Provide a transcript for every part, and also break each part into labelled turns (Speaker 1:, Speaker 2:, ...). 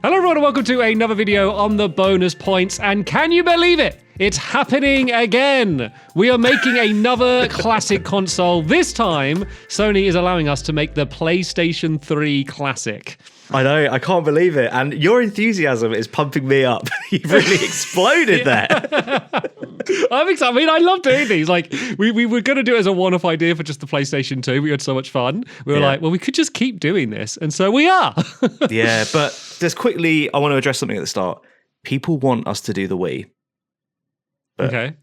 Speaker 1: Hello everyone and welcome to another video on the bonus points, and can you believe it? It's happening again! We are making another classic console. This time, Sony is allowing us to make the PlayStation 3 Classic.
Speaker 2: I know, I can't believe it. And your enthusiasm is pumping me up. You've really exploded there.
Speaker 1: I'm excited. I mean, I love doing these. Like, we were going to do it as a one-off idea for just the PlayStation 2. We had so much fun. We were like, well, we could just keep doing this. And so we are.
Speaker 2: Yeah, but just quickly, I want to address something at the start. People want us to do the Wii. But,
Speaker 1: okay.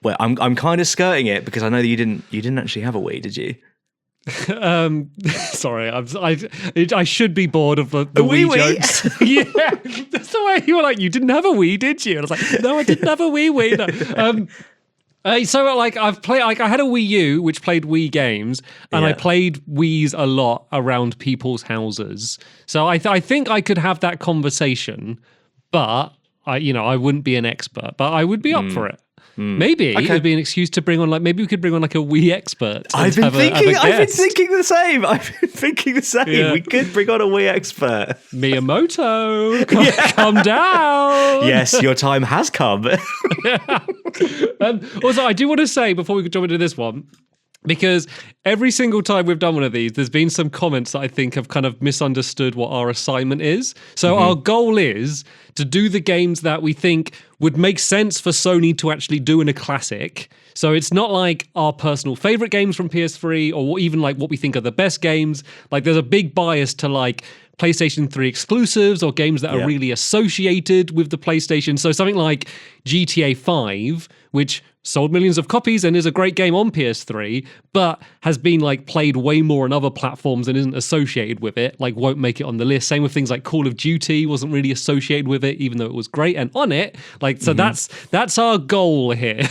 Speaker 2: Well, I'm kind of skirting it because I know that you didn't actually have a Wii, did you?
Speaker 1: Sorry, I should be bored of the Wii jokes. Yeah, that's the way you were like, you didn't have a Wii, did you? And I was like, no, I didn't have a Wii. No. So like I've played, like I had a Wii U which played Wii games, and I played Wiis a lot around people's houses. So I think I could have that conversation, but I wouldn't be an expert, but I would be up for it. Maybe it would be an excuse to bring on, like, maybe we could bring on like a Wii expert.
Speaker 2: I've been thinking the same. Yeah. We could bring on a Wii expert.
Speaker 1: Miyamoto, come down.
Speaker 2: Yes, your time has come.
Speaker 1: Also, I do want to say before we jump into this one, because every single time we've done one of these, there's been some comments that I think have kind of misunderstood what our assignment is. So our goal is to do the games that we think would make sense for Sony to actually do in a classic. So it's not like our personal favorite games from PS3 or even like what we think are the best games. Like there's a big bias to like PlayStation 3 exclusives or games that are really associated with the PlayStation. So something like GTA 5, which sold millions of copies and is a great game on PS3, but has been like played way more on other platforms and isn't associated with it, like won't make it on the list. Same with things like Call of Duty, wasn't really associated with it, even though it was great and on it. Like, so that's our goal here.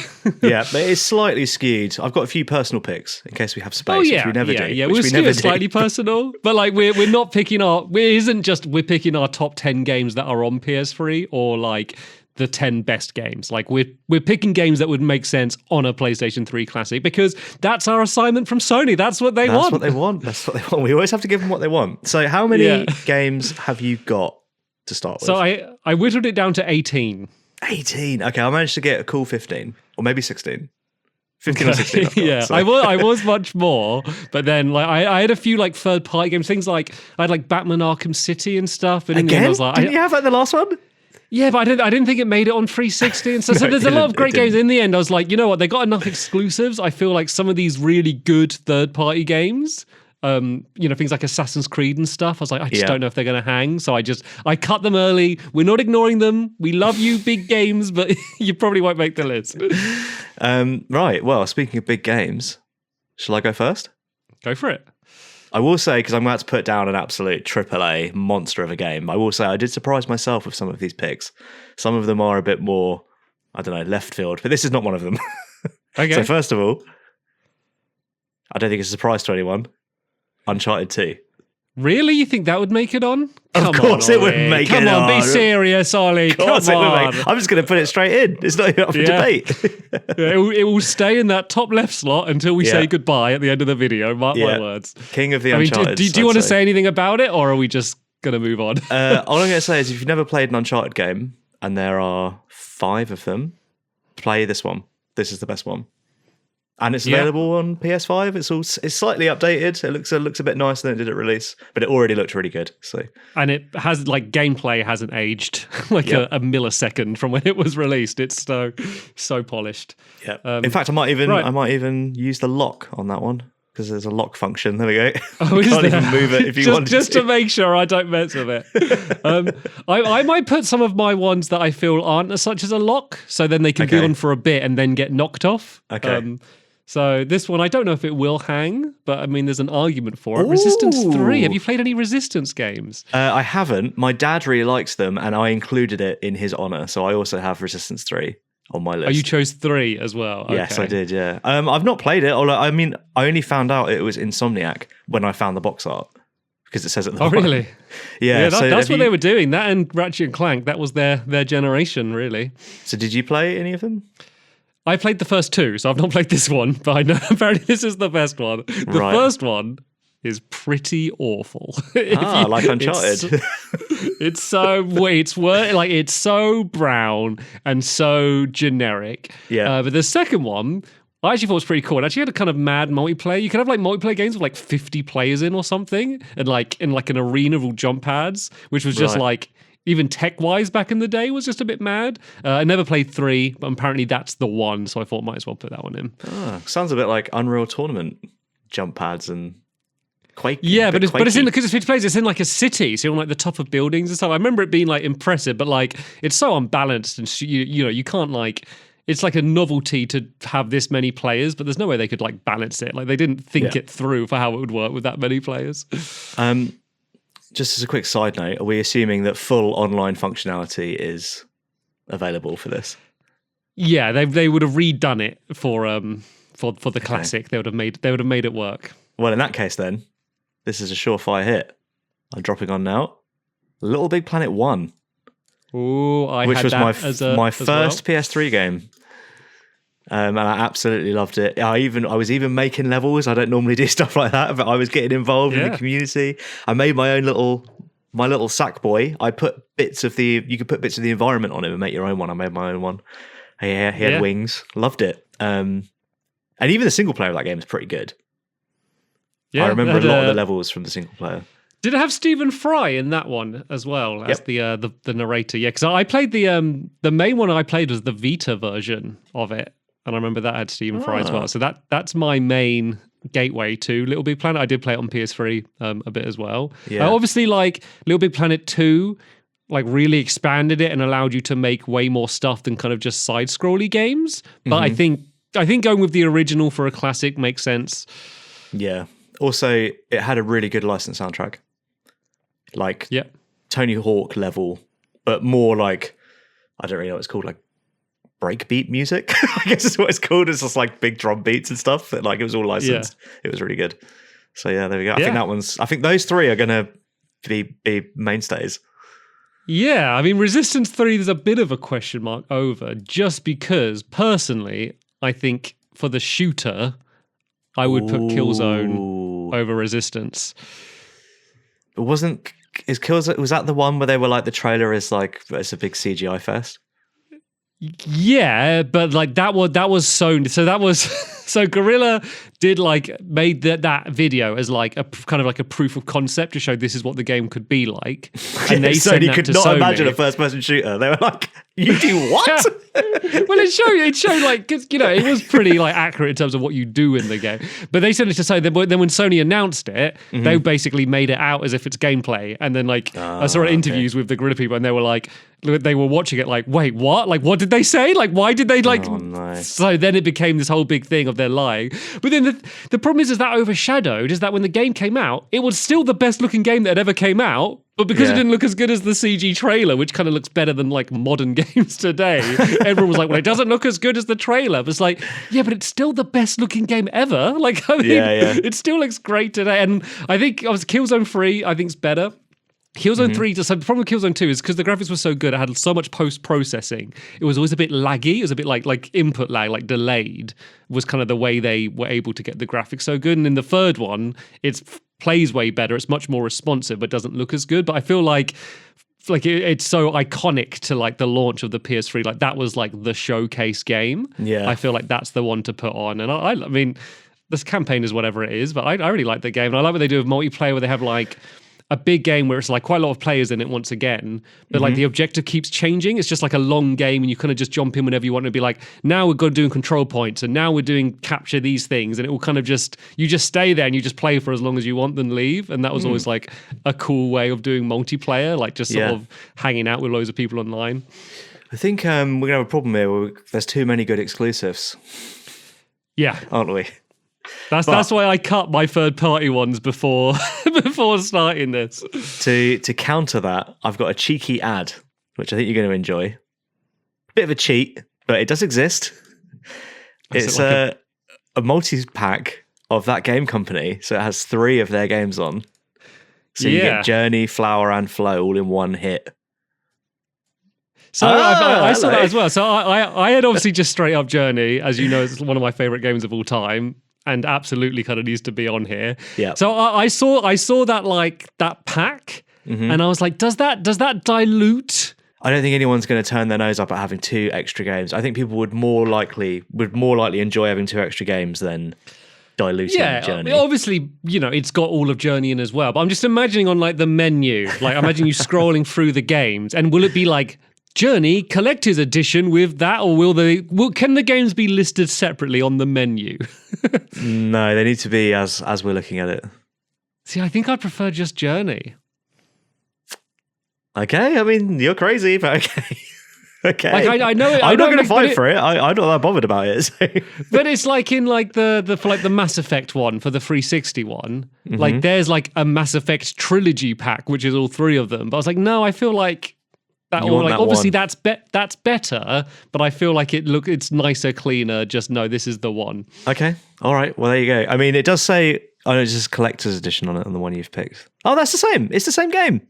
Speaker 2: Yeah, but it's slightly skewed. I've got a few personal picks in case we have space, which we never do.
Speaker 1: Yeah, we'll skew it slightly personal, but like we're not picking we're picking our top 10 games that are on PS3 or like the 10 best games. Like we're picking games that would make sense on a PlayStation 3 Classic because that's our assignment from Sony. That's what they want.
Speaker 2: That's what they want. We always have to give them what they want. So how many games have you got to start with?
Speaker 1: So I whittled it down to 18.
Speaker 2: 18. Okay, I managed to get a cool 15 or maybe 16. 15 or 16. Got,
Speaker 1: yeah, so. I was much more, but then like I had a few like third party games, things like I had like Batman Arkham City and stuff. And
Speaker 2: again,
Speaker 1: I was like,
Speaker 2: didn't you have that in the last one?
Speaker 1: Yeah, but I didn't think it made it on 360. And so there's a lot of great games. In the end, I was like, you know what? They got enough exclusives. I feel like some of these really good third-party games, things like Assassin's Creed and stuff, I was like, I just don't know if they're going to hang. So I cut them early. We're not ignoring them. We love you, big games, but you probably won't make the list.
Speaker 2: Right. Well, speaking of big games, shall I go first?
Speaker 1: Go for it.
Speaker 2: I will say, because I'm about to put down an absolute AAA monster of a game, I will say I did surprise myself with some of these picks. Some of them are a bit more, I don't know, left field, but this is not one of them.
Speaker 1: Okay.
Speaker 2: So first of all, I don't think it's a surprise to anyone, Uncharted 2.
Speaker 1: Really? You think that would make it on?
Speaker 2: Of course it would make it on.
Speaker 1: Come on, be serious, Ollie. Come on.
Speaker 2: I'm just going to put it straight in. It's not even up for debate.
Speaker 1: It will stay in that top left slot until we say goodbye at the end of the video. Mark my words.
Speaker 2: King of the Uncharted.
Speaker 1: Do you want to say anything about it, or are we just going to move on?
Speaker 2: All I'm going to say is if you've never played an Uncharted game, and there are 5 of them, play this one. This is the best one. And it's available on PS5. It's slightly updated. It looks a bit nicer than it did at release, but it already looked really good. So, and it has like gameplay hasn't aged like a millisecond from when it was released. It's so polished. Yeah. In fact, I might even use the lock on that one because there's a lock function. There we go.
Speaker 1: Oh,
Speaker 2: you can't even move it if you want
Speaker 1: just to make sure I don't mess with it. I might put some of my ones that I feel aren't as such as a lock, so then they can be on for a bit and then get knocked off.
Speaker 2: Okay.
Speaker 1: So this one, I don't know if it will hang, but I mean, there's an argument for it. Ooh. Resistance 3. Have you played any Resistance games?
Speaker 2: I haven't. My dad really likes them, and I included it in his honor. So I also have Resistance 3 on my list.
Speaker 1: Oh, you chose 3 as well? Okay.
Speaker 2: Yes, I did, yeah. I've not played it, although, I mean, I only found out it was Insomniac when I found the box art, because it says at the bottom.
Speaker 1: Oh, really?
Speaker 2: Yeah,
Speaker 1: so that's what they were doing. That and Ratchet and Clank, that was their generation, really.
Speaker 2: So did you play any of them?
Speaker 1: I played the first 2, so I've not played this one, but I know apparently this is the best one. The first one is pretty awful.
Speaker 2: Like Uncharted.
Speaker 1: It's so brown and so generic.
Speaker 2: Yeah.
Speaker 1: But the second one, I actually thought was pretty cool. It actually had a kind of mad multiplayer. You could have like multiplayer games with like 50 players in or something, and like in like an arena of all jump pads, which was just like, even tech-wise back in the day, was just a bit mad. I never played 3, but apparently that's the one, so I thought might as well put that one in.
Speaker 2: Sounds a bit like Unreal Tournament jump pads and Quake.
Speaker 1: Yeah, but it's in, because it's 50 players, it's in like a city, so you're on like the top of buildings and stuff. I remember it being like impressive, but like it's so unbalanced, and you know, you can't like, it's like a novelty to have this many players, but there's no way they could like balance it. Like they didn't think it through for how it would work with that many players.
Speaker 2: Just as a quick side note, are we assuming that full online functionality is available for this?
Speaker 1: Yeah, they would have redone it for the classic. They would have made it work.
Speaker 2: Well, in that case, then this is a surefire hit. I'm dropping on now. Little Big Planet 1.
Speaker 1: Ooh,
Speaker 2: which was my first PS3 game. And I absolutely loved it. I was even making levels. I don't normally do stuff like that, but I was getting involved in the community. I made my own little Sackboy. I put you could put bits of the environment on him and make your own one. I made my own one. He had wings. Loved it. And even the single player of that game is pretty good. Yeah, I remember a lot of the levels from the single player.
Speaker 1: Did it have Stephen Fry in that one as well as the narrator? Yeah, because I played the main one I played was the Vita version of it. And I remember that had Stephen Fry as well. So that's my main gateway to Little Big Planet. I did play it on PS3 a bit as well. Yeah. Obviously, like Little Big Planet 2, like really expanded it and allowed you to make way more stuff than kind of just side-scrolly games. But I think going with the original for a classic makes sense.
Speaker 2: Yeah. Also, it had a really good licensed soundtrack. Like Tony Hawk level, but more like, I don't really know what it's called, like breakbeat music, I guess is what it's called. It's just like big drum beats and stuff. But like it was all licensed. It was really good. So yeah, there we go. I think those 3 are gonna be mainstays.
Speaker 1: Yeah, I mean Resistance 3 there's a bit of a question mark over, just because personally I think for the shooter I would put Killzone over Resistance.
Speaker 2: Was that the one where they were like the trailer is like it's a big CGI fest?
Speaker 1: Yeah, but like that was Sony. So that was so Guerrilla made that video as like a kind of like a proof of concept to show this is what the game could be like. And they
Speaker 2: Sony could not imagine a first-person shooter. They were like, "You do what?"
Speaker 1: Well, it showed like, you know, it was pretty like accurate in terms of what you do in the game. But they sent it to Sony. Then when Sony announced it, they basically made it out as if it's gameplay. And then like I saw interviews with the Guerrilla people, and they were like, they were watching it like, wait, what? Like, what did they say? Like, why did they like? So then it became this whole big thing of their lying. But then the problem is that overshadowed is that when the game came out, it was still the best looking game that ever came out. But because it didn't look as good as the CG trailer, which kind of looks better than like modern games today, everyone was like, well, it doesn't look as good as the trailer. But it's like, yeah, but it's still the best looking game ever. Like, I mean, it still looks great today. And I think Killzone 3, I think is better. Killzone 3, so the problem with Killzone 2 is because the graphics were so good, it had so much post-processing. It was always a bit laggy. It was a bit like input lag, like delayed, was kind of the way they were able to get the graphics so good. And in the third one, it plays way better. It's much more responsive, but doesn't look as good. But I feel like it's so iconic to like the launch of the PS3. Like that was like the showcase game. Yeah, I feel like that's the one to put on. And I mean, this campaign is whatever it is, but I really like the game. And I like what they do with multiplayer, where they have like a big game where it's like quite a lot of players in it once again, but like the objective keeps changing. It's just like a long game and you kind of just jump in whenever you want to be like, now we're doing control points and now we're doing capture these things, and it will kind of you just stay there and you just play for as long as you want, then leave. And that was always like a cool way of doing multiplayer, like just sort of hanging out with loads of people online.
Speaker 2: I think we're going to have a problem here where there's too many good exclusives.
Speaker 1: Yeah.
Speaker 2: Aren't we?
Speaker 1: That's why I cut my third-party ones before starting this.
Speaker 2: To counter that, I've got a cheeky ad, which I think you're going to enjoy. Bit of a cheat, but it does exist. It's a multi-pack of that game company, so it has 3 of their games on. So you get Journey, Flower, and Flow all in one hit.
Speaker 1: So I saw that as well. So I had obviously just straight up Journey, as you know, it's one of my favorite games of all time. and absolutely kind of needs to be on here.
Speaker 2: Yeah.
Speaker 1: So I saw that like that pack, and I was like, does that dilute?
Speaker 2: I don't think anyone's going to turn their nose up at having 2 extra games. I think people would more likely enjoy having 2 extra games than diluting Journey.
Speaker 1: Obviously, it's got all of Journey in as well. But I'm just imagining on like the menu, like imagine you scrolling through the games, and will it be like Journey Collector's Edition with that, or can the games be listed separately on the menu?
Speaker 2: No, they need to be as we're looking at it.
Speaker 1: See, I think I'd prefer just Journey.
Speaker 2: Okay, I mean, you're crazy, but okay. Okay.
Speaker 1: Like, I know it,
Speaker 2: I'm not going to fight for it. I'm not that bothered about it. So.
Speaker 1: But it's like in like the Mass Effect one for the 360 one. Like there's like a Mass Effect trilogy pack, which is all 3 of them. But I was like, no, I feel like that. Or like, obviously that's better, but I feel like it's nicer, cleaner. Just no, this is the one.
Speaker 2: Okay, all right. Well, there you go. I mean, it does say it's just collector's edition on it on the one you've picked. Oh, that's the same. It's the same game.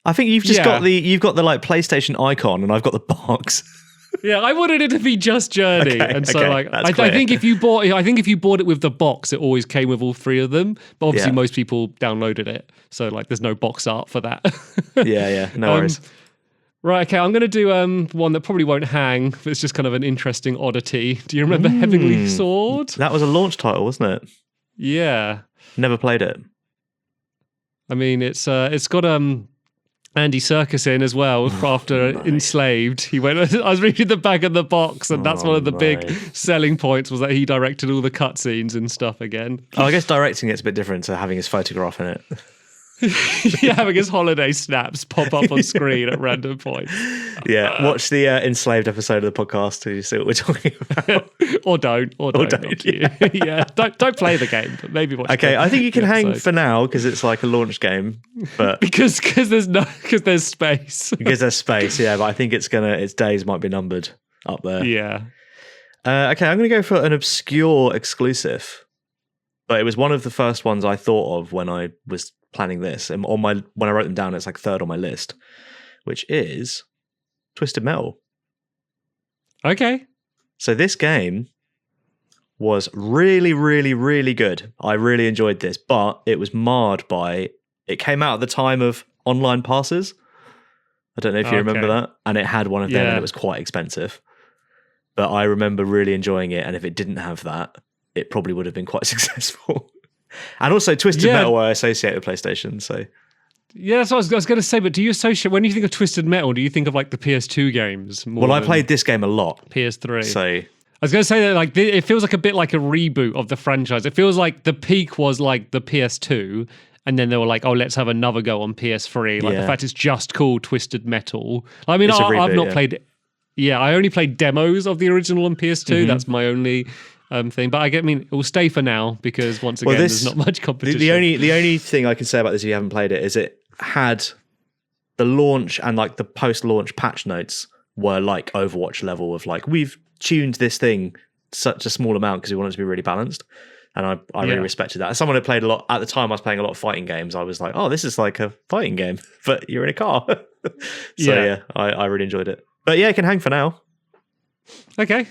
Speaker 2: I think you've just got the like PlayStation icon, and I've got the box.
Speaker 1: Yeah, I wanted it to be just Journey, and so like I think if you bought it with the box, it always came with all 3 of them. But obviously, most people downloaded it, so like there's no box art for that.
Speaker 2: yeah, no worries.
Speaker 1: Right, okay, I'm going to do one that probably won't hang, but it's just kind of an interesting oddity. Do you remember Heavenly Sword?
Speaker 2: That was a launch title, wasn't it?
Speaker 1: Yeah.
Speaker 2: Never played it.
Speaker 1: I mean, it's got Andy Serkis in as well after Enslaved. He went. I was reading the back of the box, and that's one of the big selling points was that he directed all the cutscenes and stuff again.
Speaker 2: Oh, I guess directing it's a bit different to having his photograph in it.
Speaker 1: Yeah, having his holiday snaps pop up on screen at random points.
Speaker 2: Yeah, watch the Enslaved episode of the podcast to see what we're talking about.
Speaker 1: or don't. Yeah, don't play the game, but maybe watch.
Speaker 2: Okay, I think you can hang for now because it's like a launch game, but
Speaker 1: because there's space.
Speaker 2: Because there's space, yeah. But I think its days might be numbered up there.
Speaker 1: Yeah.
Speaker 2: Okay, I'm going to go for an obscure exclusive, but it was one of the first ones I thought of when I was planning this, and when I wrote them down, it's like 3rd on my list, which is Twisted Metal.
Speaker 1: Okay.
Speaker 2: So this game was really, really, really good. I really enjoyed this, but it was marred by it came out at the time of online passes. I don't know if you remember that, and it had one of them, and it was quite expensive. But I remember really enjoying it, and if it didn't have that, it probably would have been quite successful. And also, Twisted Metal I associate with PlayStation. So,
Speaker 1: yeah, that's what I was going to say. But do you associate when you think of Twisted Metal? Do you think of like the PS2 games?
Speaker 2: Well, I played this game a lot.
Speaker 1: PS3.
Speaker 2: So,
Speaker 1: I was going to say that like it feels like a bit like a reboot of the franchise. It feels like the peak was like the PS2, and then they were like, "Oh, let's have another go on PS3." Like the fact it's just called Twisted Metal. I mean, I've not played. Yeah, I only played demos of the original on PS2. That's my only. Thing, but it will stay for now because once again, there's not much competition.
Speaker 2: The only thing I can say about this, if you haven't played it, is it had the launch and like the post-launch patch notes were like Overwatch level of like we've tuned this thing such a small amount because we want it to be really balanced, and I really respected that. As someone who played a lot at the time, I was playing a lot of fighting games. I was like, oh, this is like a fighting game, but you're in a car. I really enjoyed it. But yeah, it can hang for now.
Speaker 1: Okay.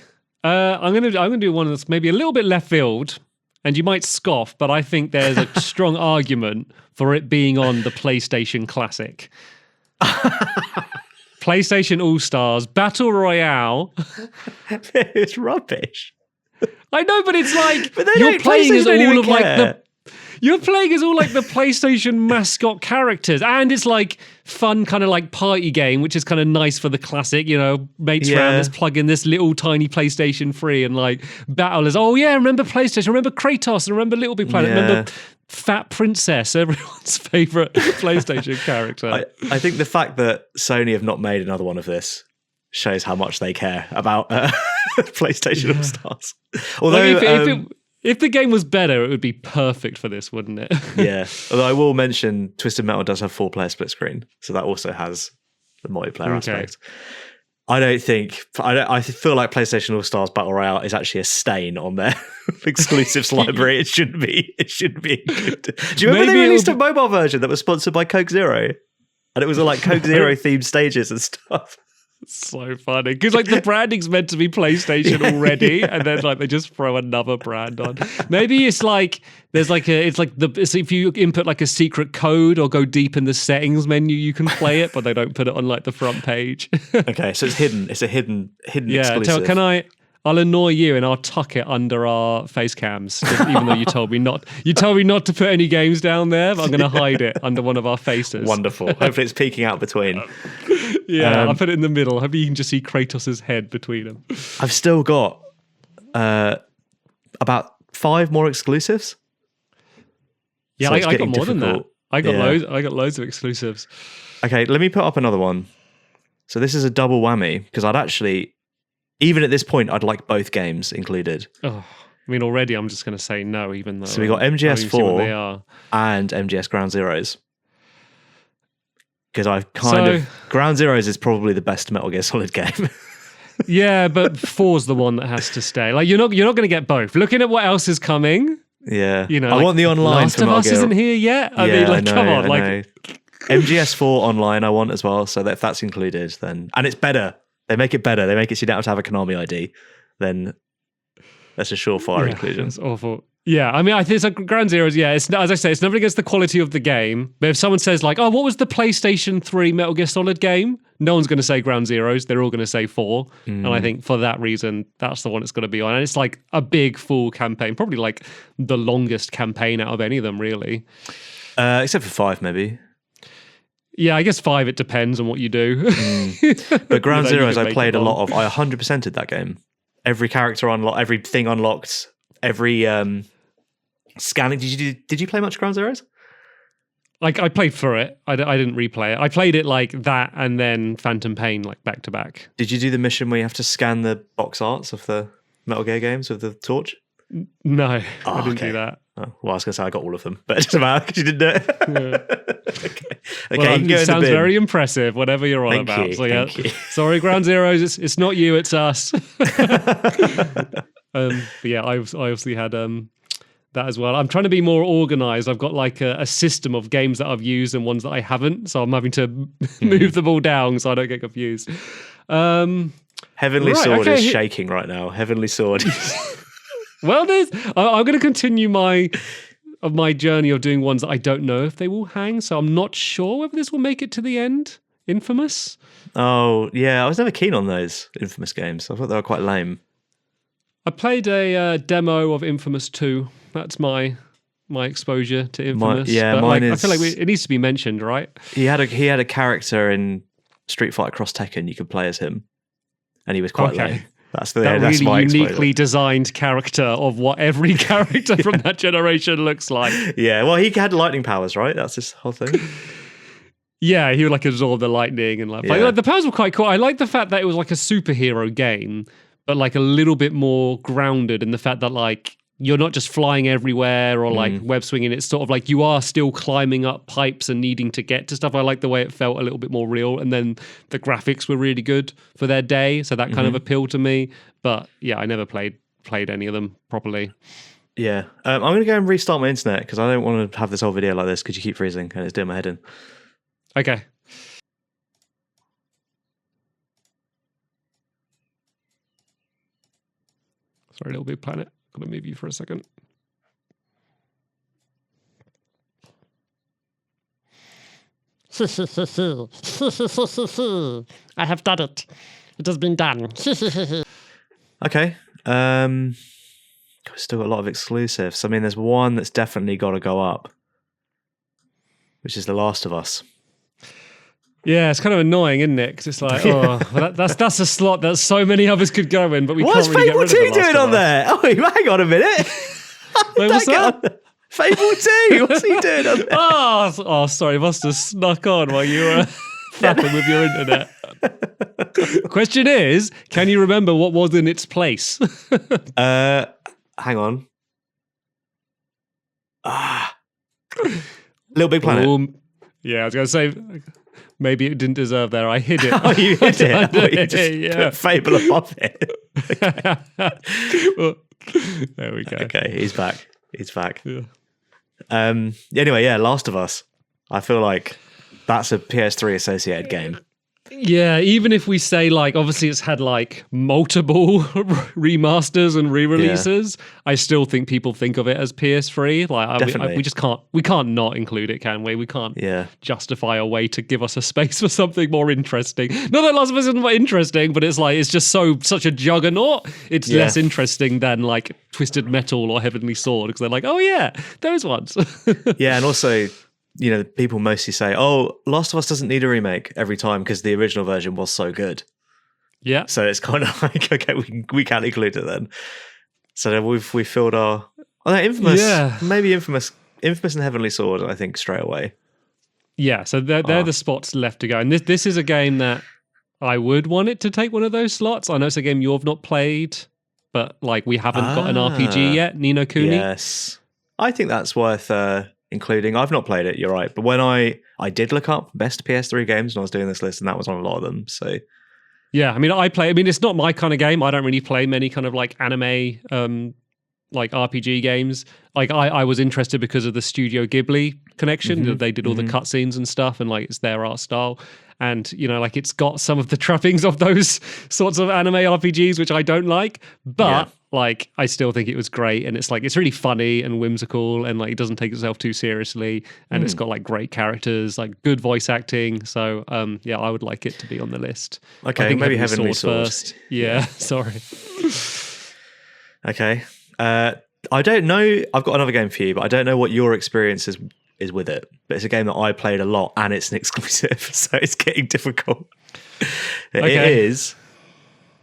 Speaker 1: I'm gonna do one that's maybe a little bit left field, and you might scoff, but I think there's a strong argument for it being on the PlayStation Classic. PlayStation All-Stars Battle Royale.
Speaker 2: It's rubbish.
Speaker 1: I know, but it's like
Speaker 2: but
Speaker 1: you're playing as all of like
Speaker 2: the
Speaker 1: You're playing as all like the PlayStation mascot characters, and it's like fun kind of like party game, which is kind of nice for the classic, mates around, let's plug in this little tiny PlayStation 3 and like battle as, remember PlayStation, remember Kratos, and remember Little Big Planet, remember Fat Princess, everyone's favourite PlayStation character.
Speaker 2: I think the fact that Sony have not made another one of this shows how much they care about PlayStation All-Stars. Although...
Speaker 1: If the game was better, it would be perfect for this, wouldn't it?
Speaker 2: Yeah. Although I will mention Twisted Metal does have 4-player split screen, so that also has the multiplayer aspect. I feel like PlayStation All-Stars Battle Royale is actually a stain on their exclusives library. It shouldn't be good. Do you remember they released a mobile version that was sponsored by Coke Zero? And it was all like Coke Zero themed stages and stuff.
Speaker 1: So funny because like the branding's meant to be PlayStation already, and then like they just throw another brand on. Maybe it's like there's like so if you input like a secret code or go deep in the settings menu, you can play it, but they don't put it on like the front page.
Speaker 2: Okay, so it's hidden. It's a hidden exclusive.
Speaker 1: I'll annoy you and I'll tuck it under our face cams, even though you told me not. You told me not to put any games down there, but I'm going to hide it under one of our faces.
Speaker 2: Wonderful. Hopefully it's peeking out between.
Speaker 1: Yeah, I'll put it in the middle. Hopefully you can just see Kratos' head between them.
Speaker 2: I've still got about 5 more exclusives.
Speaker 1: Yeah,
Speaker 2: So
Speaker 1: I got more
Speaker 2: difficult.
Speaker 1: than that. I got loads of exclusives.
Speaker 2: Okay, let me put up another one. So this is a double whammy because I'd actually, even at this point, I'd like both games included.
Speaker 1: Oh, I mean, already I'm just going to say no, even though.
Speaker 2: So we got MGS4 and MGS Ground Zeroes. Because I've Ground Zeroes is probably the best Metal Gear Solid game.
Speaker 1: Yeah, but 4's the one that has to stay. Like you're not going to get both. Looking at what else is coming.
Speaker 2: Yeah,
Speaker 1: you know,
Speaker 2: I want the online.
Speaker 1: Last of Us isn't here yet. I mean, like, come on, like
Speaker 2: MGS4 online. I want as well. So that if that's included, then and it's better. They make it better. They make it so you don't have to have a Konami ID. Then that's a surefire inclusion.
Speaker 1: It's awful. Yeah, I mean, I think it's like Ground Zeroes. Yeah, it's as I say, it's never against the quality of the game. But if someone says like, "Oh, what was the PlayStation 3 Metal Gear Solid game?" No one's going to say Ground Zeroes. They're all going to say 4. And I think for that reason, that's the one it's going to be on. And it's like a big full campaign, probably like the longest campaign out of any of them, really.
Speaker 2: Except for 5, maybe.
Speaker 1: Yeah, I guess 5. It depends on what you do.
Speaker 2: But Ground Zeroes, I played a lot of. I 100%ed that game. Every character unlocked, everything unlocked, every scanning. Did you play much Ground Zeroes?
Speaker 1: Like I played for it. I didn't replay it. I played it like that and then Phantom Pain like back to back.
Speaker 2: Did you do the mission where you have to scan the box arts of the Metal Gear games with the torch?
Speaker 1: No, I didn't do that.
Speaker 2: Oh, well, I was going to say I got all of them, but it doesn't matter because you didn't do it.
Speaker 1: Yeah.
Speaker 2: Okay,
Speaker 1: well,
Speaker 2: you can go
Speaker 1: it sounds very impressive, whatever you're on
Speaker 2: Thank
Speaker 1: about.
Speaker 2: you,
Speaker 1: So yeah,
Speaker 2: thank you.
Speaker 1: Sorry, Ground Zeroes, it's not you, it's us. But yeah, I obviously had that as well. I'm trying to be more organized. I've got like a system of games that I've used and ones that I haven't, so I'm having to move them all down so I don't get confused.
Speaker 2: Heavenly Sword is shaking right now. Heavenly Sword.
Speaker 1: Well, I'm going to continue my journey of doing ones that I don't know if they will hang, so I'm not sure whether this will make it to the end. Infamous.
Speaker 2: Oh yeah, I was never keen on those Infamous games. I thought they were quite lame.
Speaker 1: I played a demo of Infamous 2. That's my exposure to Infamous.
Speaker 2: Mine is.
Speaker 1: I feel like it needs to be mentioned, right?
Speaker 2: He had a character in Street Fighter Cross Tekken. You could play as him, and he was quite lame. That's
Speaker 1: really
Speaker 2: my
Speaker 1: uniquely
Speaker 2: exposure.
Speaker 1: designed character of what every character from that generation looks like.
Speaker 2: Yeah, well, he had lightning powers, right? That's his whole thing.
Speaker 1: Yeah, he would like absorb the lightning and like the powers were quite cool. I like the fact that it was like a superhero game, but like a little bit more grounded in the fact that like you're not just flying everywhere or like web swinging. It's sort of like you are still climbing up pipes and needing to get to stuff. I like the way it felt a little bit more real. And then the graphics were really good for their day. So that kind of appealed to me. But yeah, I never played any of them properly.
Speaker 2: Yeah. I'm going to go and restart my internet because I don't want to have this whole video like this because you keep freezing and it's doing my head in.
Speaker 1: Okay. Sorry, Little Big Planet. Gonna move you for a second. I have done it. It has been done.
Speaker 2: Okay. We've still got a lot of exclusives. I mean, there's one that's definitely got to go up, which is The Last of Us.
Speaker 1: Yeah, it's kind of annoying, isn't it? Because it's like, that's a slot that so many others could go in, but we can't really get rid of
Speaker 2: Fable 2
Speaker 1: The Last
Speaker 2: doing
Speaker 1: of
Speaker 2: on
Speaker 1: Us.
Speaker 2: there? Oh, hang on a minute.
Speaker 1: Wait, what's that?
Speaker 2: Fable 2, what's he doing on there?
Speaker 1: Oh, sorry, must have snuck on while you were fapping with your internet. Question is, can you remember what was in its place?
Speaker 2: Hang on. Little Big Planet.
Speaker 1: Yeah, I was going to say, maybe it didn't deserve there. I hid it.
Speaker 2: Oh, you hid it? You just
Speaker 1: Yeah.
Speaker 2: put Fable above it.
Speaker 1: Well, there we go.
Speaker 2: Okay, he's back.
Speaker 1: Yeah.
Speaker 2: Anyway, yeah, Last of Us. I feel like that's a PS3 associated game.
Speaker 1: Yeah, even if we say like, obviously it's had like multiple remasters and re-releases, I still think people think of it as PS3. Like, we just can't not include it, can we? We can't justify a way to give us a space for something more interesting. Not that Last of Us isn't interesting, but it's like it's just such a juggernaut. It's less interesting than like Twisted Metal or Heavenly Sword because they're like, oh yeah, those ones.
Speaker 2: Yeah, and also, you know, people mostly say, "Oh, Last of Us doesn't need a remake every time because the original version was so good."
Speaker 1: Yeah.
Speaker 2: So it's kind of like, okay, we can't include it then. So we filled our Infamous and Heavenly Sword, I think, straight away.
Speaker 1: Yeah, so they're the spots left to go, and this is a game that I would want it to take one of those slots. I know it's a game you've not played, but like we haven't got an RPG yet, Ni no Kuni.
Speaker 2: Yes, I think that's worth including. I've not played it, you're right, but when I did look up best PS3 games when I was doing this list, and that was on a lot of them. So
Speaker 1: yeah, I mean, it's not my kind of game. I don't really play many kind of like anime like RPG games. Like I was interested because of the Studio Ghibli connection. They did all the cutscenes and stuff, and like it's their art style. And, you know, like it's got some of the trappings of those sorts of anime RPGs, which I don't like. But like I still think it was great. And it's like it's really funny and whimsical, and like it doesn't take itself too seriously. And it's got like great characters, like good voice acting. So yeah, I would like it to be on the list.
Speaker 2: Okay, I think maybe Heavenly Sword
Speaker 1: first. Yeah, sorry.
Speaker 2: Okay. I don't know. I've got another game for you, but I don't know what your experience is with it. But it's a game that I played a lot, and it's an exclusive, so it's getting difficult. It is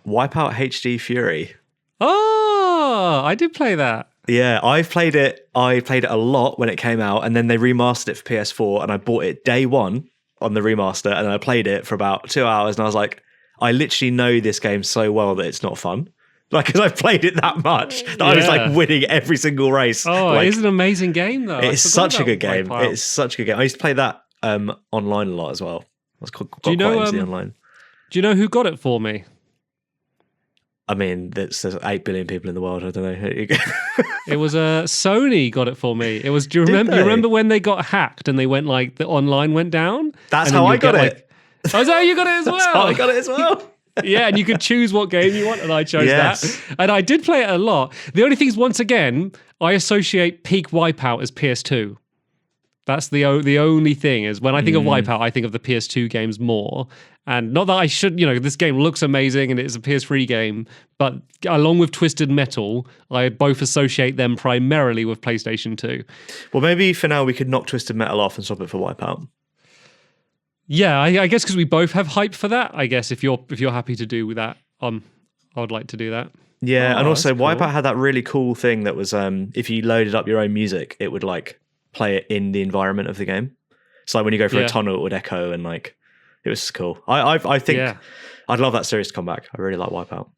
Speaker 2: Wipeout HD Fury.
Speaker 1: Oh, I did play that.
Speaker 2: Yeah, I played it a lot when it came out, and then they remastered it for PS4, and I bought it day one on the remaster, and then I played it for about 2 hours, and I was like, I literally know this game so well that it's not fun. Like, because I've played it that much that I was like winning every single race.
Speaker 1: Oh,
Speaker 2: like,
Speaker 1: it is an amazing game, though.
Speaker 2: It's such a good game. Wipeout. It's such a good game. I used to play that online a lot as well. I was quite easy online.
Speaker 1: Do you know who got it for me?
Speaker 2: I mean, there's 8 billion people in the world. I don't know.
Speaker 1: It was Sony got it for me. It was. Do you remember? You remember when they got hacked and they went like the online went down?
Speaker 2: That's how I got it.
Speaker 1: Oh, is that how you got it as well?
Speaker 2: That's how I got it as well.
Speaker 1: Yeah, and you could choose what game you want, and I chose that. And I did play it a lot. The only thing is, once again, I associate peak Wipeout as PS2. That's the only thing, is when I think of Wipeout, I think of the PS2 games more. And not that I should, you know, this game looks amazing and it's a PS3 game, but along with Twisted Metal, I both associate them primarily with PlayStation 2.
Speaker 2: Well, maybe for now we could knock Twisted Metal off and swap it for Wipeout.
Speaker 1: Yeah, I guess because we both have hype for that. I guess if you're happy to do with that, I would like to do that.
Speaker 2: Yeah, and also Wipeout had that really cool thing that was if you loaded up your own music, it would like play it in the environment of the game. So like when you go through a tunnel, it would echo, and like it was cool. I think I'd love that series to come back. I really like Wipeout.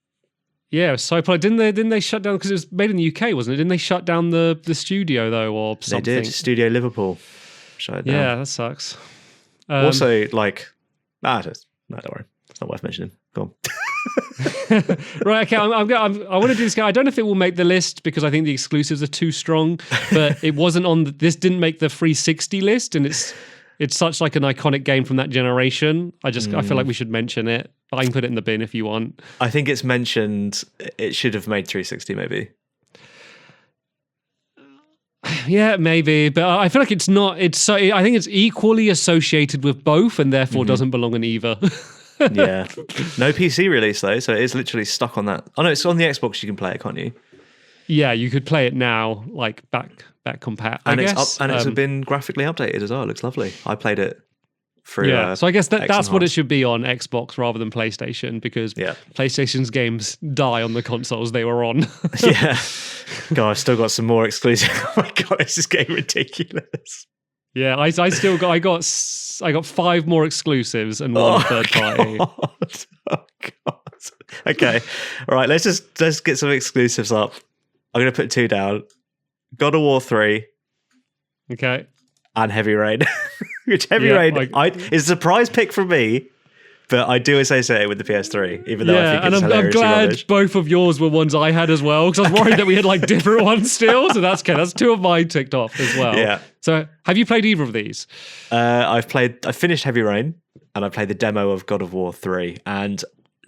Speaker 1: Yeah, so didn't they shut down because it was made in the UK, wasn't it? Didn't they shut down the studio though, or something?
Speaker 2: They did. Studio Liverpool shut it down.
Speaker 1: Yeah, that sucks.
Speaker 2: Also, like, no, don't worry. It's not worth mentioning. Go on.
Speaker 1: Right, okay. I want to do this game. I don't know if it will make the list because I think the exclusives are too strong, but it wasn't on. This didn't make the 360 list, and it's such like an iconic game from that generation. I feel like we should mention it. But I can put it in the bin if you want.
Speaker 2: I think it's mentioned. It should have made 360 maybe.
Speaker 1: Yeah, maybe, but I feel like it's not. I think it's equally associated with both, and therefore doesn't belong in either.
Speaker 2: Yeah, no PC release though, so it is literally stuck on that. Oh no, it's on the Xbox. You can play it, can't you?
Speaker 1: Yeah, you could play it now, like back compat.
Speaker 2: It's been graphically updated as well. It looks lovely. I played it through.
Speaker 1: Yeah, so I guess that's what it should be on Xbox rather than PlayStation, because PlayStation's games die on the consoles they were on.
Speaker 2: Yeah. God, I've still got some more exclusive. Oh my God, this is getting ridiculous.
Speaker 1: Yeah, I got 5 more exclusives and one third party.
Speaker 2: Oh God. Okay. All right, let's get some exclusives up. I'm gonna put 2 down. God of War 3.
Speaker 1: Okay.
Speaker 2: And Heavy Rain. Which Heavy Rain is a surprise pick for me, but I do associate it with the PS3, even though I think it's
Speaker 1: I'm glad
Speaker 2: rubbish.
Speaker 1: Both of yours were ones I had as well, because I was worried that we had like different ones still. So that's okay. That's 2 of mine ticked off as well.
Speaker 2: Yeah.
Speaker 1: So have you played either of these?
Speaker 2: I finished Heavy Rain. and I played the demo of God of War 3. And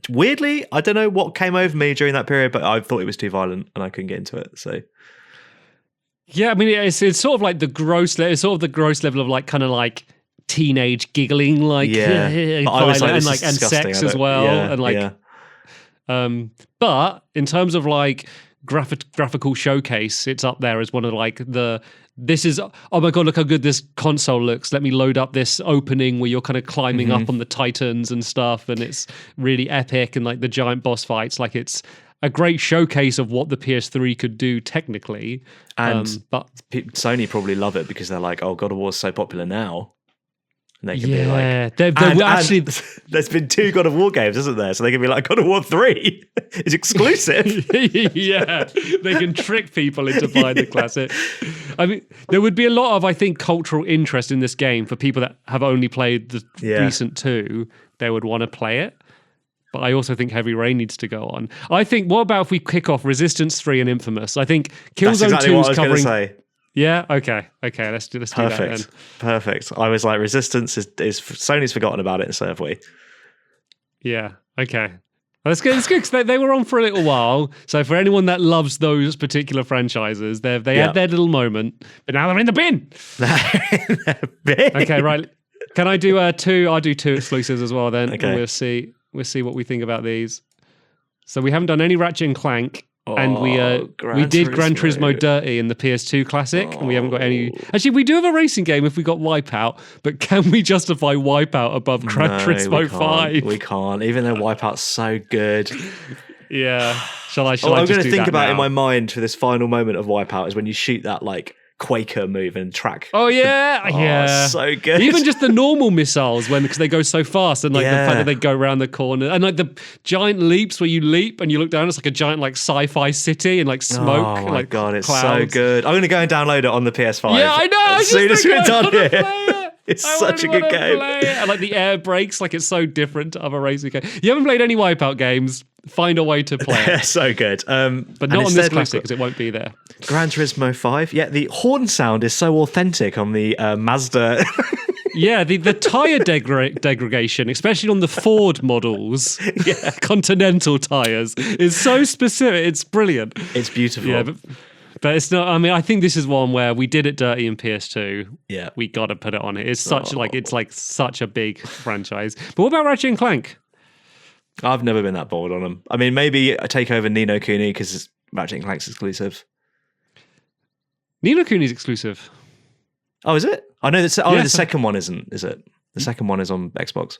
Speaker 2: weirdly, I don't know what came over me during that period, but I thought it was too violent and I couldn't get into it. So
Speaker 1: yeah, I mean, it's sort of like the gross. It's sort of the gross level of like kind of like teenage giggling, like
Speaker 2: but I was like,
Speaker 1: and like and sex as well, and like. But in terms of like graphical showcase, it's up there as one of like this is, oh my god, look how good this console looks. Let me load up this opening where you're kind of climbing up on the Titans and stuff, and it's really epic, and like the giant boss fights, like it's a great showcase of what the PS3 could do technically.
Speaker 2: And
Speaker 1: but
Speaker 2: Sony probably love it because they're like, oh, God of War is so popular now. And they can be
Speaker 1: actually
Speaker 2: there's been 2 God of War games, isn't there? So they can be like, God of War 3 is exclusive.
Speaker 1: Yeah, they can trick people into buying the classic. I mean, there would be a lot of, I think, cultural interest in this game for people that have only played the recent 2. They would want to play it. But I also think Heavy Rain needs to go on. I think, what about if we kick off Resistance 3 and Infamous? I think Killzone 2 is covering... That's exactly what I was going to say. Yeah. Okay. Let's do that then.
Speaker 2: Perfect. I was like, Resistance is Sony's forgotten about it, and so have we.
Speaker 1: Yeah. Okay. Well, that's good. It's good because they were on for a little while. So for anyone that loves those particular franchises, they had their little moment, but now they're in the bin. Okay. Right. Can I do 2? I'll do 2 exclusives as well. Then
Speaker 2: okay.
Speaker 1: We'll see what we think about these. So we haven't done any Ratchet and Clank. And we did Gran Turismo Dirty in the PS2 Classic, and we haven't got any... Actually, we do have a racing game if we got Wipeout, but can we justify Wipeout above Gran Turismo 5?
Speaker 2: We can't, even though Wipeout's so good.
Speaker 1: Yeah. Shall I
Speaker 2: I'm going to think about in my mind for this final moment of Wipeout is when you shoot that, like, Quaker move and track.
Speaker 1: Oh yeah, yeah,
Speaker 2: so good.
Speaker 1: Even just the normal missiles because they go so fast, and like the fact that they go around the corner, and like the giant leaps where you leap and you look down, it's like a giant like sci-fi city and like smoke.
Speaker 2: Oh my
Speaker 1: like
Speaker 2: god, it's
Speaker 1: clouds.
Speaker 2: So good. I'm going to go and download it on the PS5.
Speaker 1: Yeah, I know.
Speaker 2: As soon as we're done here. It's such a good game.
Speaker 1: And like the air brakes, like it's so different to other racing games. You haven't played any Wipeout games, find a way to play it.
Speaker 2: So good.
Speaker 1: But not on this classic because it won't be there.
Speaker 2: Gran Turismo 5. Yeah, the horn sound is so authentic on the Mazda.
Speaker 1: Yeah, the tyre degradation, especially on the Ford models, Continental tyres, is so specific. It's brilliant.
Speaker 2: It's beautiful.
Speaker 1: Yeah, but it's not. I mean, I think this is one where we did it dirty in PS2.
Speaker 2: Yeah,
Speaker 1: we got to put it on it. It's such such a big franchise. But what about Ratchet and Clank?
Speaker 2: I've never been that bored on them. I mean, maybe I take over Ni no Kuni because Ratchet and Clank's exclusive.
Speaker 1: Ni no Kuni's exclusive.
Speaker 2: Oh, is it? I know that. The second one isn't. Is it? The second one is on Xbox.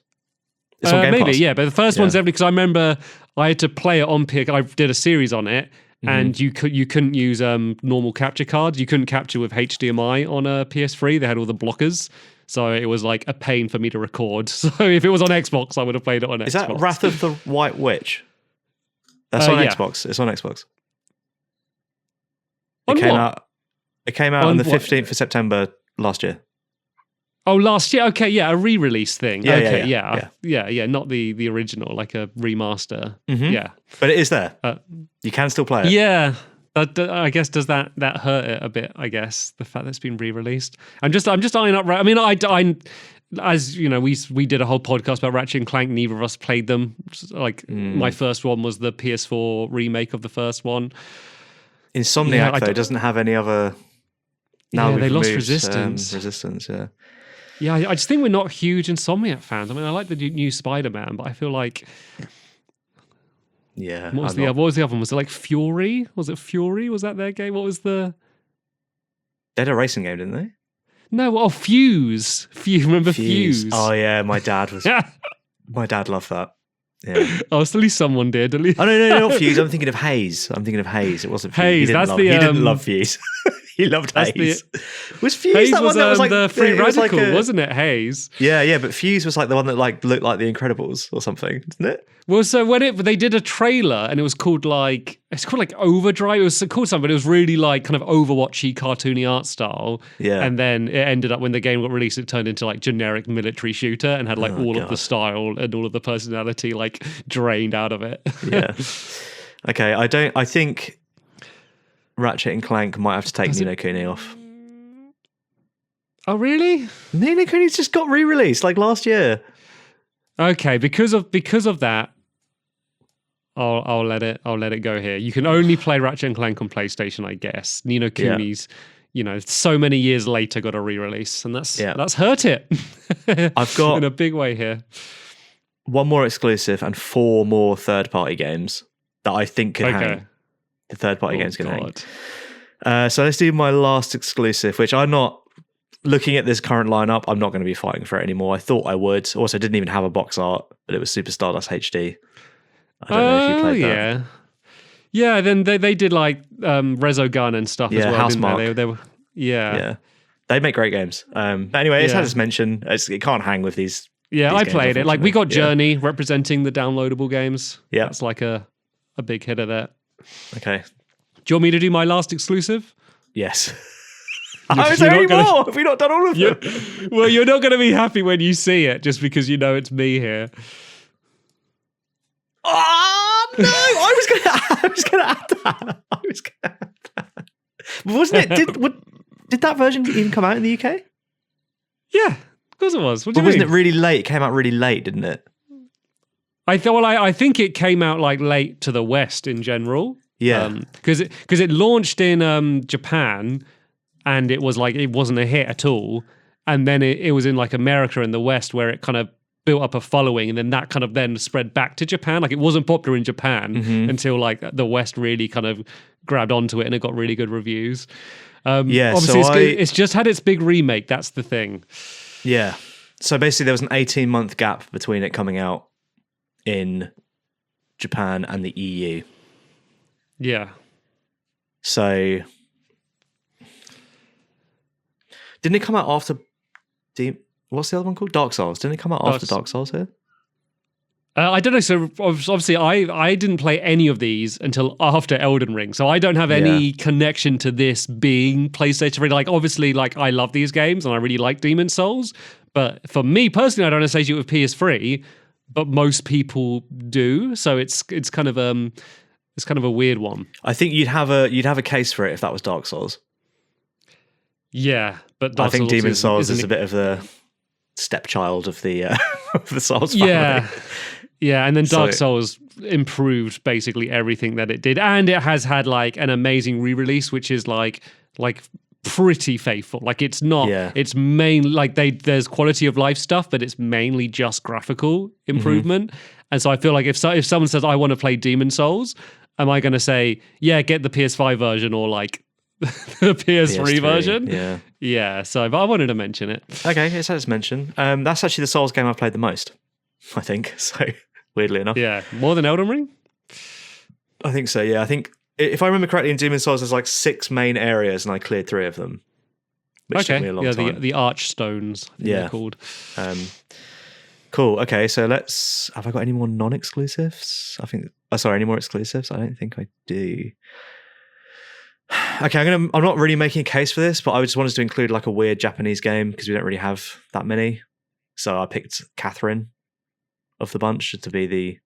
Speaker 2: It's on Game
Speaker 1: maybe,
Speaker 2: Pass.
Speaker 1: Yeah. But the first one's definitely because I remember I had to play it on PS. I did a series on it. And you couldn't use normal capture cards. You couldn't capture with HDMI on a PS3. They had all the blockers. So it was like a pain for me to record. So if it was on Xbox, I would have played it on Xbox.
Speaker 2: Is that Wrath of the White Witch? That's on Xbox. It's on Xbox. It came out on the 15th of September last year.
Speaker 1: Oh, last year? Okay, yeah, a re-release thing.
Speaker 2: Yeah,
Speaker 1: not the original, like a remaster.
Speaker 2: Mm-hmm.
Speaker 1: Yeah.
Speaker 2: But it is there. You can still play it.
Speaker 1: Yeah. I guess does that hurt it a bit, I guess, the fact that it's been re-released. I'm just eyeing up. I mean, I as you know, we did a whole podcast about Ratchet and Clank. Neither of us played them. My first one was the PS4 remake of the first one.
Speaker 2: Insomniac though doesn't have any other. Now
Speaker 1: they lost
Speaker 2: Resistance.
Speaker 1: Yeah. Yeah, I just think we're not huge Insomniac fans. I mean, I like the new Spider-Man, but I feel like...
Speaker 2: Yeah.
Speaker 1: What was the other one? Was it like Fury? Was it Fury? Was that their game? What was the...
Speaker 2: They had a racing game, didn't they?
Speaker 1: No, Fuse. Remember Fuse?
Speaker 2: Oh, yeah, my dad was... My dad loved that. Yeah.
Speaker 1: Oh, at least someone did.
Speaker 2: No, not Fuse. I'm thinking of Haze. It wasn't Fuse.
Speaker 1: Haze,
Speaker 2: he didn't love Fuse. He loved Haze. Was Fuse
Speaker 1: Haze
Speaker 2: that
Speaker 1: was,
Speaker 2: one that was like
Speaker 1: the Free Radical, wasn't it? Haze.
Speaker 2: Yeah, but Fuse was like the one that like looked like The Incredibles or something, didn't it?
Speaker 1: Well, so when they did a trailer and it was called like Overdrive. It was called something, but it was really like kind of Overwatchy, cartoony art style. Yeah. And then it ended up when the game got released, it turned into like generic military shooter and had like of the style and all of the personality like drained out of it.
Speaker 2: Yeah. Okay, I think Ratchet and Clank might have to take Ni no Kuni off.
Speaker 1: Oh, really?
Speaker 2: Ni no Kuni's just got re-released like last year.
Speaker 1: Okay, because of that, I'll let it go here. You can only play Ratchet and Clank on PlayStation, I guess. Ni no Kuni's, so many years later got a re-release, and that's hurt it.
Speaker 2: I've got
Speaker 1: in a big way here.
Speaker 2: one more exclusive and 4 more third-party games that I think could hang. The third-party games can hang. So let's do my last exclusive, which I'm not looking at this current lineup. I'm not going to be fighting for it anymore. I thought I would. Also, didn't even have a box art, but it was Super Stardust HD. I don't know if you played that.
Speaker 1: Yeah, then they did like Resogun and stuff as well,
Speaker 2: Housemarque.
Speaker 1: They were, yeah.
Speaker 2: They make great games. But anyway, it's had its mention. It can't hang with these.
Speaker 1: Yeah, I played it. Like we got
Speaker 2: Yeah.
Speaker 1: Journey representing the downloadable games.
Speaker 2: Yeah.
Speaker 1: That's like a big hitter there.
Speaker 2: Okay.
Speaker 1: Do you want me to do my last exclusive?
Speaker 2: Yes. Is there any more? Have we not done all of them?
Speaker 1: Well, you're not going to be happy when you see it, just because you know it's me here.
Speaker 2: Oh no! I was gonna add that. Wasn't it? Did that version even come out in the UK?
Speaker 1: Yeah, of course it was. What do you
Speaker 2: wasn't
Speaker 1: mean?
Speaker 2: it really late? It came out really late, didn't it?
Speaker 1: I think it came out like late to the West in general.
Speaker 2: Yeah,
Speaker 1: because it launched in Japan, and it wasn't a hit at all. And then it was in like America and the West, where it kind of built up a following, and then that kind of then spread back to Japan. Like it wasn't popular in Japan until like the West really kind of grabbed onto it, and it got really good reviews. Obviously it's just had its big remake. That's the thing.
Speaker 2: Yeah. So basically, there was an 18-month gap between it coming out in Japan and the EU.
Speaker 1: Yeah.
Speaker 2: So didn't it come out after? What's the other one called? Dark Souls. Didn't it come out after Dark Souls here?
Speaker 1: I don't know. So obviously, I didn't play any of these until after Elden Ring, so I don't have any connection to this being PlayStation 3. Like, obviously, like I love these games and I really like Demon Souls, but for me personally, I don't associate it with PS3. But most people do, so it's kind of a weird one.
Speaker 2: I think you'd have a case for it if that was Dark Souls.
Speaker 1: Yeah, but Dark
Speaker 2: I think
Speaker 1: Souls
Speaker 2: Demon Souls is a bit of the stepchild of the of the Souls family.
Speaker 1: Yeah, and then Dark Souls improved basically everything that it did, and it has had like an amazing re-release, which is like pretty faithful. Like it's not. It's there's quality of life stuff, but it's mainly just graphical improvement. And so I feel like if someone says I want to play Demon Souls, am I going to say get the PS5 version or like the PS3 version? Yeah. So I wanted to mention it.
Speaker 2: Okay, it's had its mention. That's actually the Souls game I've played the most, I think. So weirdly enough,
Speaker 1: more than Elden Ring.
Speaker 2: I think so. Yeah, I think if I remember correctly, in Demon Souls there's like 6 main areas, and I cleared 3 of them. Which took me a long time.
Speaker 1: The Archstones. They're called.
Speaker 2: Cool. Okay, so have I got any more non-exclusives? I think. Any more exclusives? I don't think I do. Okay, I'm not really making a case for this, but I just wanted to include like a weird Japanese game because we don't really have that many. So I picked Catherine of the bunch to be the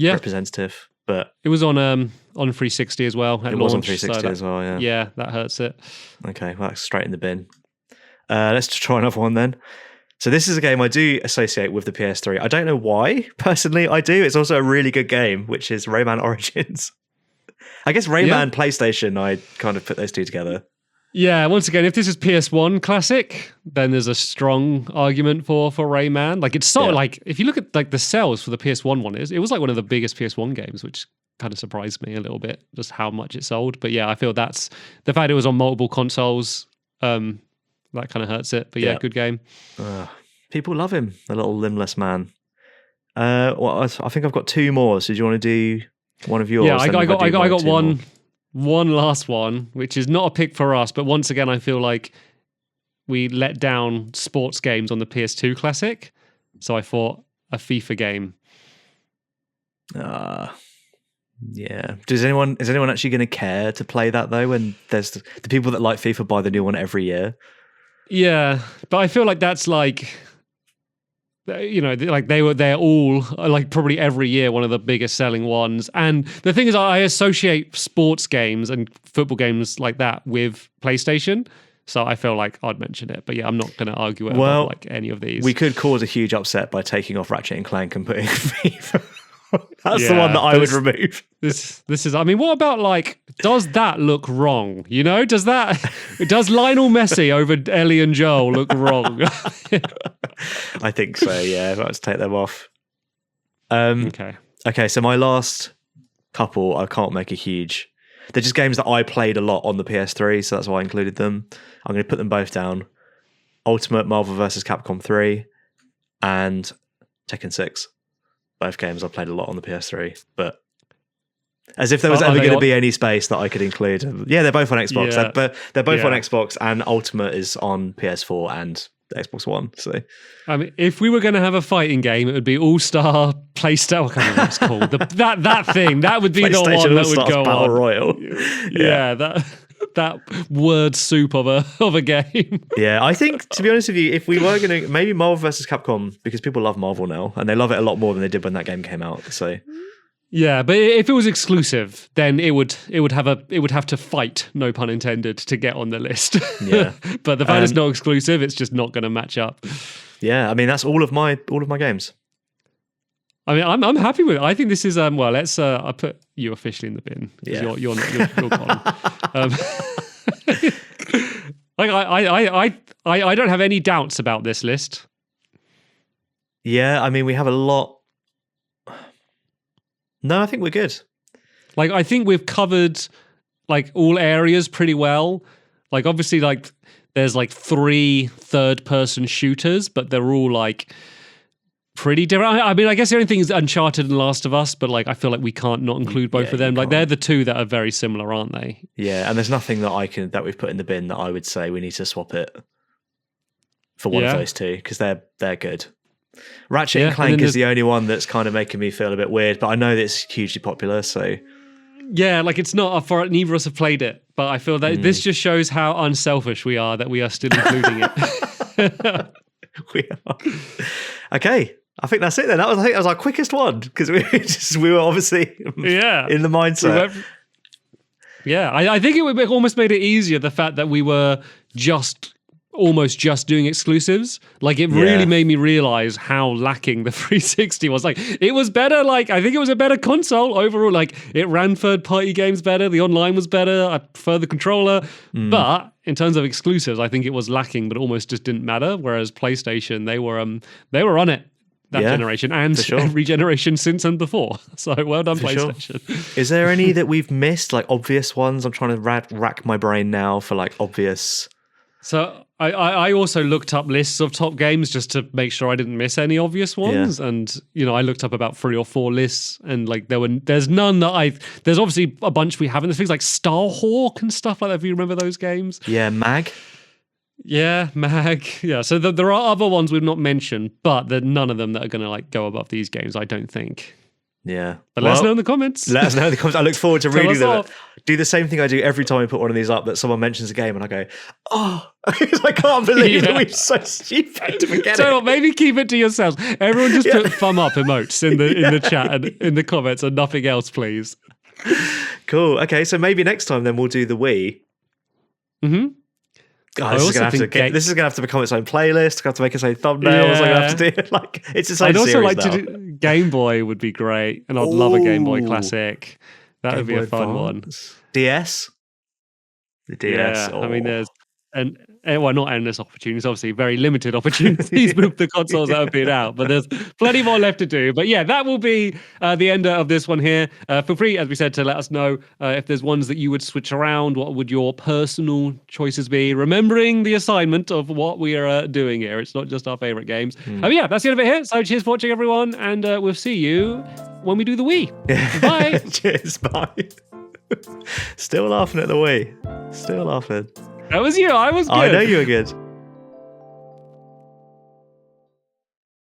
Speaker 2: representative. But
Speaker 1: it was on 360 as well.
Speaker 2: It was on 360 as well. Yeah.
Speaker 1: Yeah, that hurts it.
Speaker 2: Okay, well, that's straight in the bin. Let's try another one then. So this is a game I do associate with the PS3. I don't know why. Personally, I do. It's also a really good game, which is Rayman Origins. I guess Rayman PlayStation, I kind of put those two together.
Speaker 1: Yeah, once again, if this is PS1 Classic, then there's a strong argument for Rayman. Like it's sort of like, if you look at like the sales for the PS1 one, it was like one of the biggest PS1 games, which kind of surprised me a little bit, just how much it sold. But yeah, I feel that's the fact it was on multiple consoles. That kind of hurts it. But good game.
Speaker 2: People love him, the little limbless man. I think I've got 2 more. So do you want to do one of yours?
Speaker 1: Yeah, I got one last one, which is not a pick for us, but once again, I feel like we let down sports games on the PS2 Classic. So I thought a FIFA game.
Speaker 2: Yeah. Is anyone actually going to care to play that though? When there's the people that like FIFA buy the new one every year.
Speaker 1: Yeah, but I feel like that's like, like they're all like probably every year one of the biggest selling ones. And the thing is, I associate sports games and football games like that with PlayStation. So I feel like I'd mention it. But yeah, I'm not going to argue it
Speaker 2: Well,
Speaker 1: about like any of these.
Speaker 2: We could cause a huge upset by taking off Ratchet and Clank and putting FIFA. That's the one that I would remove.
Speaker 1: This is. I mean, what about like? Does that look wrong? You know, does Lionel Messi over Ellie and Joel look wrong?
Speaker 2: I think so. Yeah, let's take them off.
Speaker 1: Okay.
Speaker 2: Okay. So my last couple, I can't make a huge. They're just games that I played a lot on the PS3, so that's why I included them. I'm going to put them both down. Ultimate Marvel vs. Capcom 3 and Tekken 6. Both games I played a lot on the PS3, but as if there was ever going to be any space that I could include. Yeah, they're both on Xbox. Yeah. They're both on Xbox, and Ultimate is on PS4 and Xbox One. So,
Speaker 1: I mean, if we were going to have a fighting game, it would be All-Star PlayStation. I can't remember what it's called. That thing. That would be the one that would go
Speaker 2: Battle
Speaker 1: on.
Speaker 2: Royal.
Speaker 1: Yeah, that word soup of a game.
Speaker 2: Yeah, I think, to be honest with you, if we were going to, maybe Marvel vs. Capcom, because people love Marvel now, and they love it a lot more than they did when that game came out. So,
Speaker 1: yeah, but if it was exclusive, then it would have to fight, no pun intended, to get on the list.
Speaker 2: Yeah,
Speaker 1: but the fact it's not exclusive, it's just not going to match up.
Speaker 2: Yeah, I mean that's all of my games.
Speaker 1: I mean, I'm happy with it. I think this is well. Let's I put you officially in the bin.
Speaker 2: Yeah,
Speaker 1: you're gone. Like I don't have any doubts about this list.
Speaker 2: Yeah, I mean we have a lot. No, I think we're good.
Speaker 1: Like I think we've covered like all areas pretty well. Like obviously, like there's like 3 third-person shooters, but they're all like pretty different. I mean, I guess the only thing is Uncharted and Last of Us, but like I feel like we can't not include both of them. Like they're the 2 that are very similar, aren't they?
Speaker 2: Yeah, and there's nothing that we've put in the bin that I would say we need to swap it for one of those 2 because they're good. Ratchet and Clank is the only one that's kind of making me feel a bit weird, but I know that it's hugely popular, so
Speaker 1: yeah, like it's not for neither of us have played it, but I feel that this just shows how unselfish we are that we are still including it.
Speaker 2: We are. Okay, I think that's it then. I think that was our quickest one because we were obviously in the mindset.
Speaker 1: I think it almost made it easier the fact that we were almost just doing exclusives. Like it really made me realize how lacking the 360 was. Like it was better. Like I think it was a better console overall. Like it ran third-party games better. The online was better. I prefer the controller. But in terms of exclusives, I think it was lacking, but almost just didn't matter. Whereas PlayStation, they were on it that generation and every generation since and before. So well done, PlayStation.
Speaker 2: Sure. Is there any that we've missed? Like obvious ones? I'm trying to rack my brain now for like obvious.
Speaker 1: So I also looked up lists of top games just to make sure I didn't miss any obvious ones. Yeah. And, I looked up about 3 or 4 lists and like there's none that there's obviously a bunch we haven't. There's things like Starhawk and stuff like that, if you remember those games.
Speaker 2: Yeah, Mag.
Speaker 1: Yeah, Mag. Yeah, so there are other ones we've not mentioned, but there are none of them that are going to like go above these games, I don't think.
Speaker 2: Yeah.
Speaker 1: But let us know in the comments.
Speaker 2: Let us know in the comments. I look forward to reading them. Do the same thing I do every time I put one of these up that someone mentions a game and I go, oh, I can't believe that we're so stupid to forget it.
Speaker 1: Maybe keep it to yourselves. Everyone just put thumb up emotes in the chat and in the comments and nothing else, please.
Speaker 2: Cool. Okay, so maybe next time then we'll do the Wii.
Speaker 1: Mm-hmm.
Speaker 2: God, this is gonna have to become its own playlist. Gonna have to make its own thumbnails. I'm gonna have to do like it's its own
Speaker 1: I'd also
Speaker 2: series
Speaker 1: like
Speaker 2: now.
Speaker 1: to do Game Boy would be great, and I'd love a Game Boy Classic. That would be a fun one.
Speaker 2: DS, the DS.
Speaker 1: Yeah, I mean, there's not endless opportunities. Obviously, very limited opportunities with the consoles that have been out, but there's plenty more left to do. But yeah, that will be the end of this one here. Feel free, as we said, to let us know if there's ones that you would switch around. What would your personal choices be? Remembering the assignment of what we are doing here. It's not just our favorite games. But yeah, that's the end of it here. So cheers for watching, everyone, and we'll see you when we do the Wii. Bye.
Speaker 2: Cheers. Bye. Still laughing at the Wii. Still laughing.
Speaker 1: That was you. I was good.
Speaker 2: I know you were good.